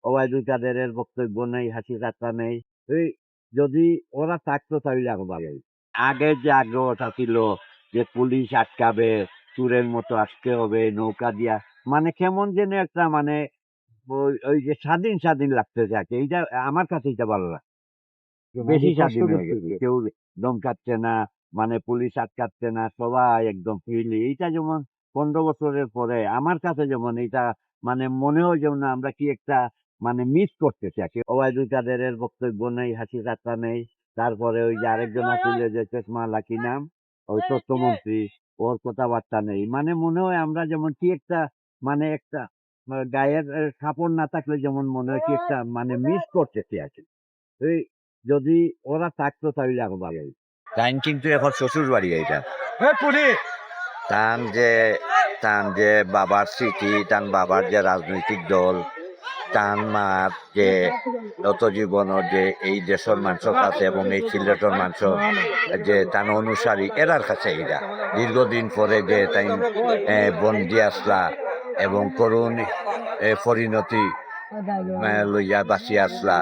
ওবায়দুল কাদেরের বক্তব্য নেই, হাসি ঠাট্টা নেই। এই যদি ওরা থাকতো তাহলে আরো ভালো হইতো। আগের যে আগ্রহটা ছিল যে পুলিশ আটকাবে, চোরের মতো আসতে হবে নৌকা দিয়া, মানে কেমন যেন একটা মানে ওই যে স্বাধীন লাগতেছে আরকি। এইটা আমার কাছে এটা ভালো লাগে। বেশি স্বাধীন হয়ে গেছে। কেউ ধমকাচ্ছে না, মানে পুলিশ আটকাচ্ছে না, সবাই একদম ফ্রিলি। এইটা যেমন ১৫ বছরের পরে আমার কাছে যেমন এইটা মানে মনে হয় যেমন আমরা কি একটা মানে মিস করতেছি আরকি। ওবায়দুল কাদেরের বক্তব্য নেই, হাসি ঠাট্টা নেই। তারপরে ওই যে আরেকজন আছিল যে চশমাওয়ালা কি নাম? ওই তথ্যমন্ত্রী, ওর কথাবার্তা নেই। মানে মনে হয় আমরা যেমন কি একটা মানে একটা গায়ের কাপড় না থাকলে যেমন মনে হয় কি একটা মানে মিস করতেছি আরকি। এই যদি ওরা থাকতো তাহলে আরো ভালো হইতো। তাইন কিন্তু এখন শ্বশুর বাড়ি এইটা তান যে বাবার স্মৃতি, তান বাবার যে রাজনৈতিক দল, তান মার যে যত জীবনের যে এই দেশের মানুষের কাছে এবং এই সিলেটের মানুষের যে তান অনুসারী এরার কাছে এরা দীর্ঘদিন পরে যে তাই বন্দি আসলা এবং করুণ পরিণতি লইয়া বাঁচিয়ে আসলা,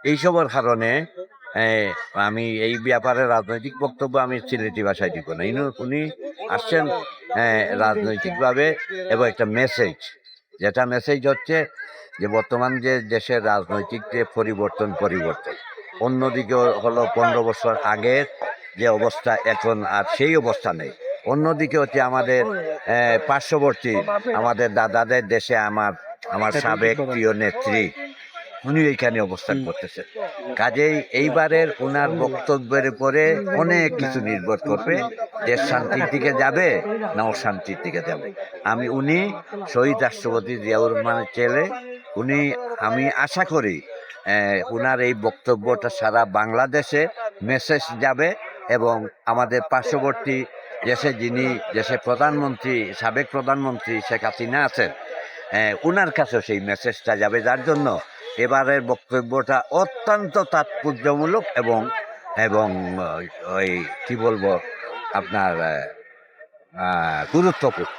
এইসবের কারণে এ, আমি এই ব্যাপারে রাজনৈতিক বক্তব্য আমি সিলেটি ভাষায় দিব না। উনি আসছেন রাজনৈতিকভাবে এবং একটা মেসেজ, যেটা মেসেজ হচ্ছে যে বর্তমান যে দেশের রাজনৈতিক যে পরিবর্তন অন্যদিকে হলো ১৫ বছর আগের যে অবস্থা এখন আর সেই অবস্থা নেই। অন্যদিকে হচ্ছে আমাদের পার্শ্ববর্তী আমাদের দাদাদের দেশে আমার সাবেক প্রিয় নেত্রী উনি এইখানে অবস্থান করতেছেন। কাজেই এইবারের উনার বক্তব্যের উপরে অনেক কিছু নির্ভর করবে, দেশ শান্তির দিকে যাবে না অশান্তির দিকে যাবে। উনি শহীদ রাষ্ট্রপতি জিয়াউর রহমানের ছেলে, আমি আশা করি উনার এই বক্তব্যটা সারা বাংলাদেশে মেসেজ যাবে এবং আমাদের পার্শ্ববর্তী দেশের প্রধানমন্ত্রী, সাবেক প্রধানমন্ত্রী শেখ হাসিনা আছেন, উনার কাছেও সেই মেসেজটা যাবে, যার জন্য এবারের বক্তব্যটা অত্যন্ত তাৎপর্যমূলক এবং এবং ওই কি বলবো আপনার গুরুত্বপূর্ণ।